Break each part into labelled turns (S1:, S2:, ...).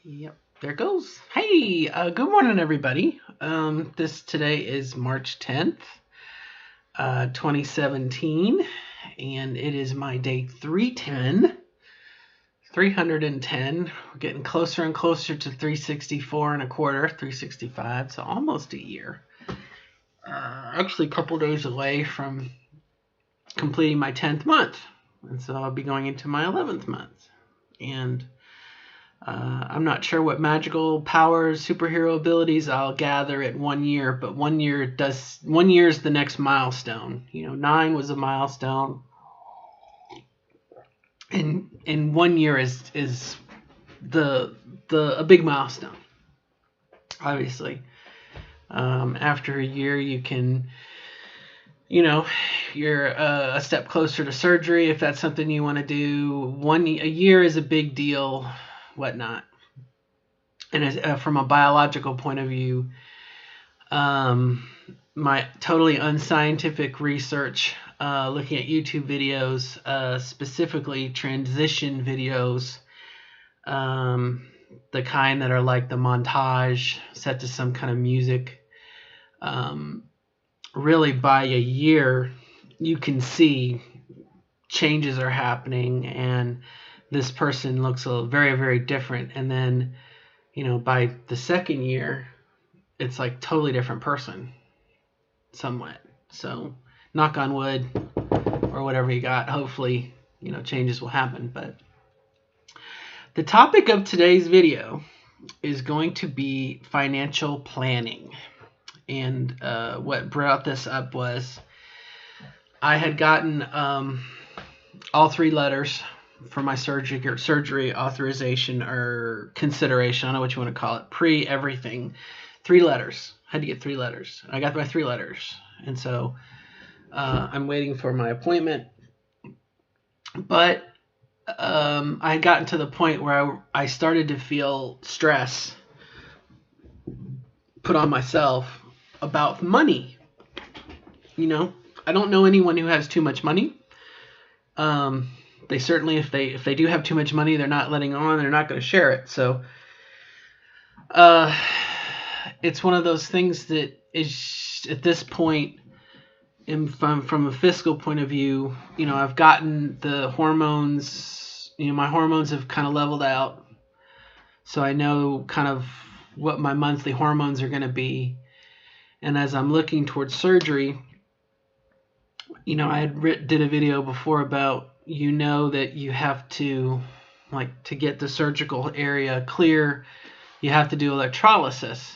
S1: Yep, there it goes. Hey, good morning, everybody. This today is March 10th, 2017, and it is my day 310. We're getting closer and closer to 364 and a quarter, 365, so almost a year. Actually, a couple days away from completing my 10th month, and so I'll be going into my 11th month. And I'm not sure what magical powers, superhero abilities I'll gather at 1 year, but 1 year is the next milestone. 9 was a milestone, and 1 year is a big milestone. Obviously, after a year, you can, you're a step closer to surgery if that's something you want to do. A year is a big deal. Whatnot. And from a biological point of view, my totally unscientific research, looking at YouTube videos, specifically transition videos, the kind that are like the montage set to some kind of music, really by a year, you can see changes are happening and this person looks very, very different. And then, by the second year, it's like totally different person, somewhat. So, knock on wood, or whatever you got. Hopefully, changes will happen. But the topic of today's video is going to be financial planning. And what brought this up was I had gotten all 3 letters for my surgery authorization or consideration. I don't know what you want to call it. Everything. 3 letters. Had to get 3 letters. I got my 3 letters. And so I'm waiting for my appointment. But I had gotten to the point where I started to feel stress put on myself about money. I don't know anyone who has too much money. They certainly, if they do have too much money, they're not letting on. They're not going to share it. So, it's one of those things that is at this point, from a fiscal point of view, I've gotten the hormones. My hormones have kind of leveled out, so I know kind of what my monthly hormones are going to be. And as I'm looking towards surgery, I did a video before about, that you have to, to get the surgical area clear, you have to do electrolysis.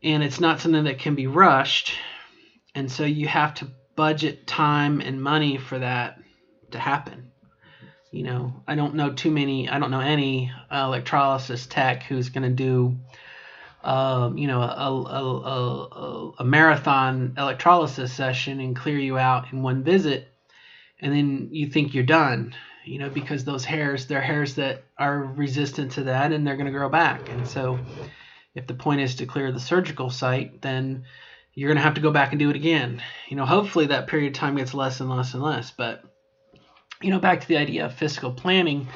S1: And it's not something that can be rushed. And so you have to budget time and money for that to happen. I don't know any electrolysis tech who's going to do, a marathon electrolysis session and clear you out in one visit. And then you think you're done, because they're hairs that are resistant to that and they're going to grow back. And so if the point is to clear the surgical site, then you're going to have to go back and do it again. Hopefully that period of time gets less and less and less. But, back to the idea of fiscal planning,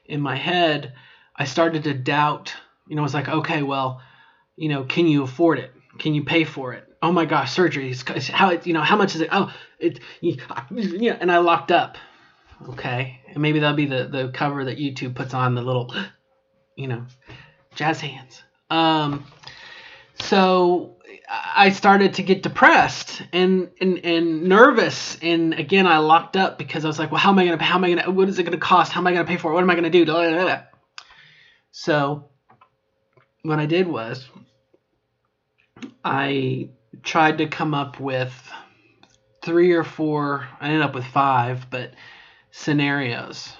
S1: in my head, I started to doubt, it's like, okay, well, can you afford it? Can you pay for it? Oh my gosh, surgery. How much is it? Oh, and I locked up. Okay. And maybe that'll be the cover that YouTube puts on, the little, jazz hands. So I started to get depressed and nervous. And again, I locked up because I was like, well, what is it going to cost? How am I going to pay for it? What am I going to do? So what I did was I tried to come up with 3 or 4, I ended up with 5, but scenarios.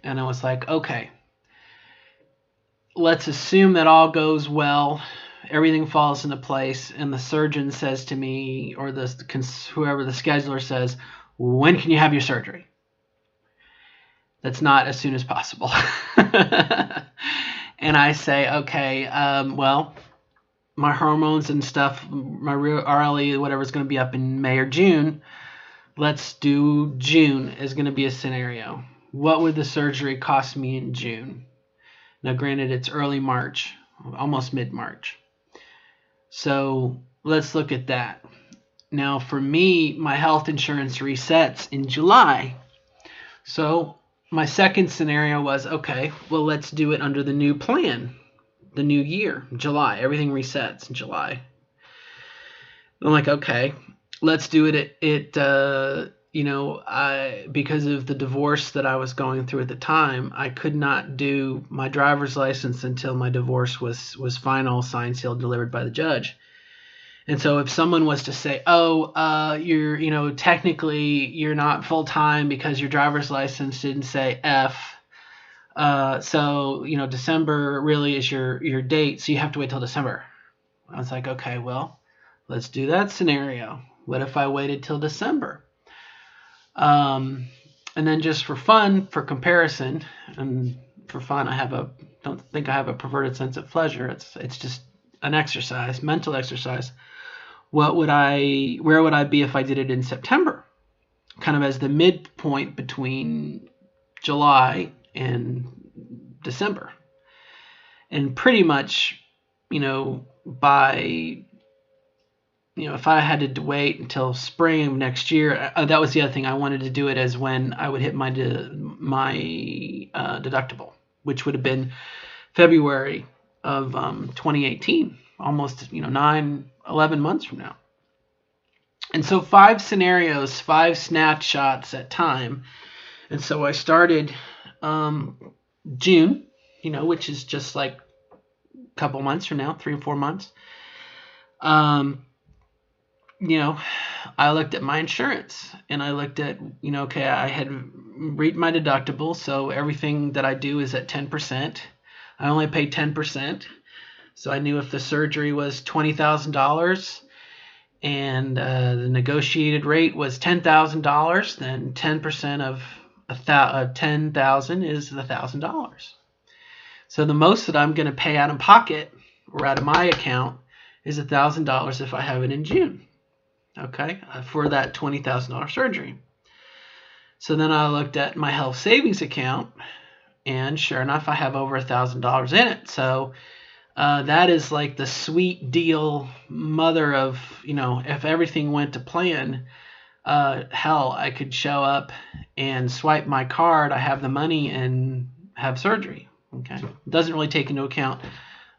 S1: And I was like, okay, let's assume that all goes well, everything falls into place, and the surgeon says to me, or whoever the scheduler says, when can you have your surgery? That's not as soon as possible. And I say, okay, well, my hormones and stuff, my RLE, whatever, is going to be up in May or June. Let's do June is going to be a scenario. What would the surgery cost me in June? Now, granted, it's early March, almost mid-March. So let's look at that. Now, for me, my health insurance resets in July. So my second scenario was, okay, well, let's do it under the new plan, the new year, July. Everything resets in July. I'm like, okay, let's do it because of the divorce that I was going through at the time, I could not do my driver's license until my divorce was final, signed, sealed, delivered by the judge. And so if someone was to say, technically you're not full time because your driver's license didn't say F, so December really is your date, so you have to wait till December. I was like, okay, well, let's do that scenario. What if I waited till December? And then just for fun, for comparison, and for fun, don't think I have a perverted sense of pleasure. It's just an exercise, mental exercise. Where would I be if I did it in September? Kind of as the midpoint between July and December. And pretty much, if I had to wait until spring of next year, that was the other thing. I wanted to do it as when I would hit my deductible, which would have been February of 2018, almost 11 months from now. And so 5 scenarios, 5 snapshots at time. And so I started June, which is just like a couple months from now, 3 or 4 months. I looked at my insurance and I looked at, okay, I had reached my deductible, so everything that I do is at 10%. I only pay 10%. So I knew if the surgery was $20,000 and the negotiated rate was $10,000, then 10% of $10,000 is $1,000. So the most that I'm going to pay out of pocket or out of my account is $1,000 if I have it in June. Okay, for that $20,000 surgery. So then I looked at my health savings account, and sure enough, I have over $1,000 in it. So that is like the sweet deal mother of, if everything went to plan, hell, I could show up and swipe my card, I have the money, and have surgery. Okay, it doesn't really take into account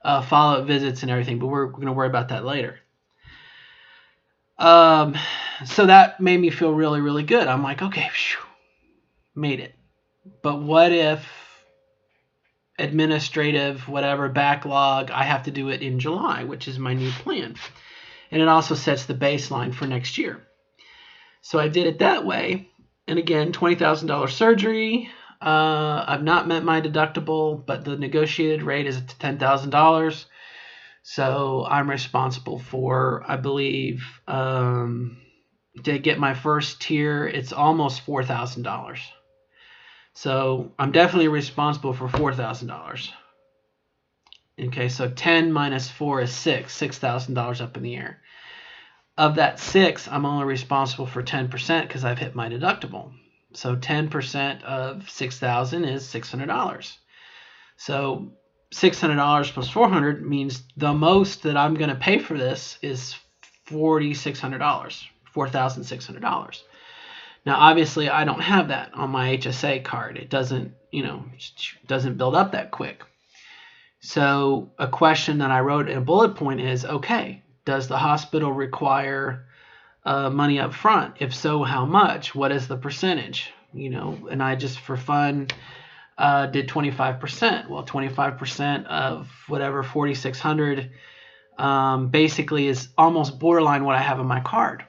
S1: follow-up visits and everything, but we're going to worry about that later. So that made me feel really, really good. I'm like, okay, made it. But what if administrative, whatever, backlog, I have to do it in July, which is my new plan. And it also sets the baseline for next year. So I did it that way. And again, $20,000 surgery. I've not met my deductible, but the negotiated rate is $10,000. So I'm responsible for, I believe, to get my first tier, it's almost $4,000. So I'm definitely responsible for $4,000. Okay, so 10 minus 4 is $6,000 up in the air. Of that 6, I'm only responsible for 10% because I've hit my deductible. So 10% of 6,000 is $600. So $600 plus $400 means the most that I'm going to pay for this is $4,600, $4,600. Now, obviously, I don't have that on my HSA card. It doesn't build up that quick. So a question that I wrote in a bullet point is, okay, does the hospital require money up front? If so, how much? What is the percentage? And I just for fun did 25%. Well, 25% of whatever 4,600 basically is almost borderline what I have on my card.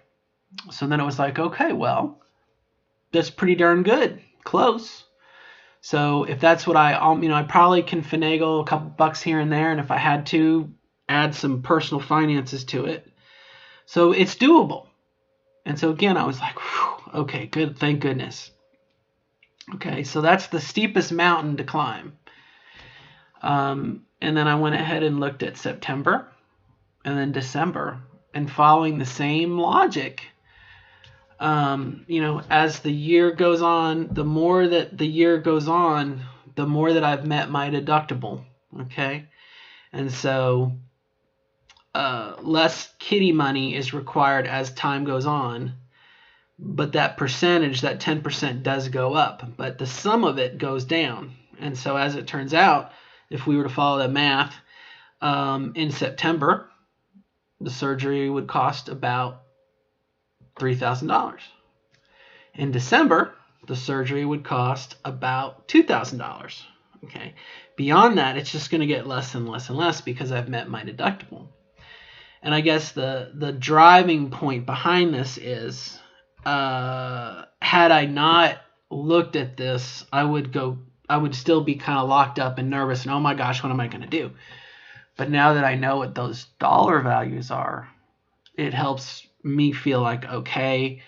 S1: So then it was like, okay, well, that's pretty darn good, close. So if that's what I probably can finagle a couple bucks here and there, and if I had to, add some personal finances to it. So it's doable. And so again, I was like, whew, okay, good, thank goodness. Okay, so that's the steepest mountain to climb. And then I went ahead and looked at September and then December, and following the same logic. As the year goes on, the more that the year goes on, the more that I've met my deductible. Okay, and so less kitty money is required as time goes on, but that percentage, that 10%, does go up, but the sum of it goes down. And so as it turns out, if we were to follow that math, in September, the surgery would cost about $3,000. In December, the surgery would cost about $2,000. Okay. Beyond that, it's just going to get less and less and less because I've met my deductible. And I guess the driving point behind this is, had I not looked at this, I would still be kind of locked up and nervous and, oh my gosh, what am I going to do? But now that I know what those dollar values are, it helps me feel like, okay,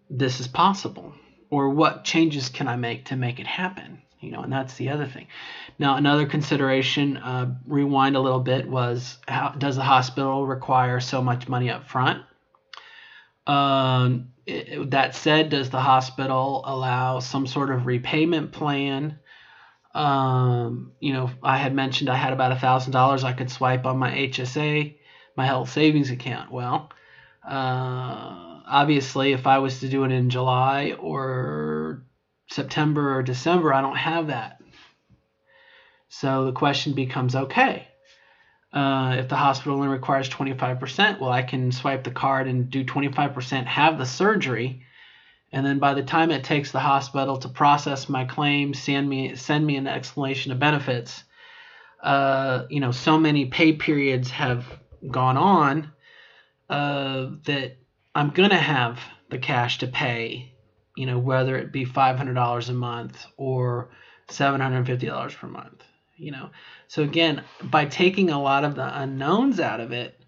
S1: this is possible. Or what changes can I make to make it happen? And that's the other thing. Now, another consideration, rewind a little bit, was does the hospital require so much money up front? That said, does the hospital allow some sort of repayment plan? I had mentioned I had about $1,000 I could swipe on my HSA, my health savings account. Well, obviously, if I was to do it in July or September or December, I don't have that. So the question becomes, okay, if the hospital only requires 25%, well, I can swipe the card and do 25%, have the surgery, and then by the time it takes the hospital to process my claim, send me an explanation of benefits, so many pay periods have gone on that I'm going to have the cash to pay, whether it be $500 a month or $750 per month, So again, by taking a lot of the unknowns out of it,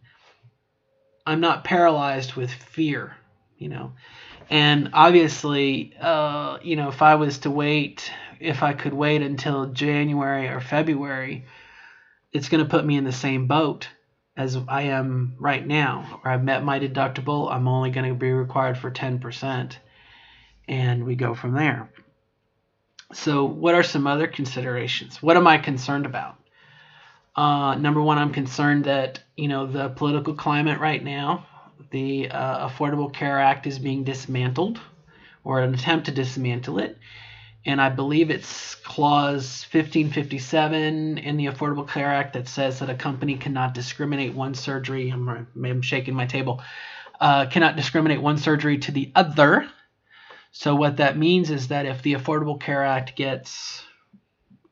S1: I'm not paralyzed with fear, And obviously, if I could wait until January or February, it's going to put me in the same boat as I am right now, where I've met my deductible. I'm only going to be required for 10%, and we go from there. So what are some other considerations? What am I concerned about? Number one, I'm concerned that, the political climate right now, the Affordable Care Act is being dismantled, or an attempt to dismantle it. And I believe it's clause 1557 in the Affordable Care Act that says that a company cannot discriminate one surgery. I'm shaking my table. Cannot discriminate one surgery to the other. So what that means is that if the Affordable Care Act gets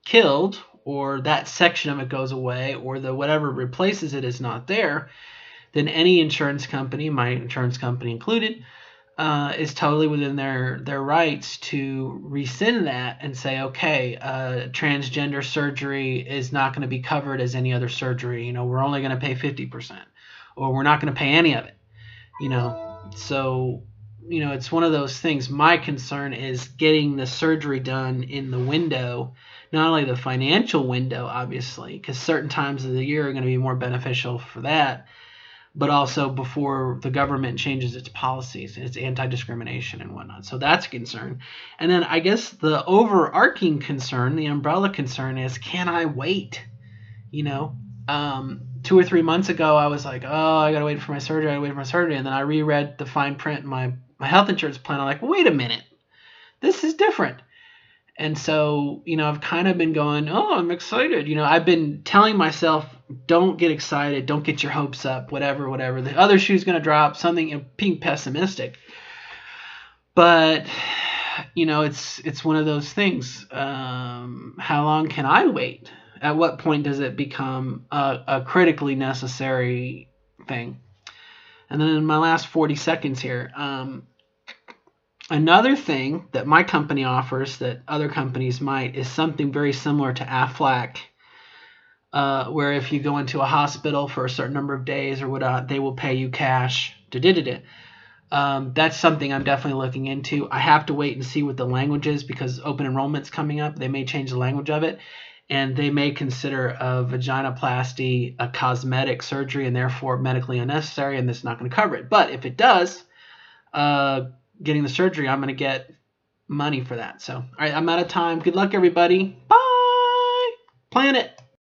S1: killed, or that section of it goes away, or the whatever replaces it is not there, then any insurance company, my insurance company included, is totally within their rights to rescind that and say, okay, transgender surgery is not going to be covered as any other surgery. We're only going to pay 50%, or we're not going to pay any of it. So, it's one of those things. My concern is getting the surgery done in the window, not only the financial window, obviously, because certain times of the year are going to be more beneficial for that, but also before the government changes its policies, its anti-discrimination and whatnot. So that's a concern. And then I guess the overarching concern, the umbrella concern, is, can I wait? 2 or 3 months ago, I was like, oh, I got to wait for my surgery. And then I reread the fine print in my health insurance plan. I'm like, wait a minute, this is different. And so, I've kind of been going, oh, I'm excited. I've been telling myself, don't get excited. Don't get your hopes up, whatever. The other shoe's going to drop, something, being pessimistic. But, it's one of those things. How long can I wait? At what point does it become a critically necessary thing? And then in my last 40 seconds here, another thing that my company offers that other companies might is something very similar to AFLAC, where if you go into a hospital for a certain number of days or whatnot, they will pay you cash. That's something I'm definitely looking into. I have to wait and see what the language is because open enrollment's coming up. They may change the language of it, and they may consider a vaginoplasty a cosmetic surgery and therefore medically unnecessary, and that's not going to cover it. But if it does, getting the surgery, I'm going to get money for that. So, all right, I'm out of time. Good luck, everybody. Bye. Plan it.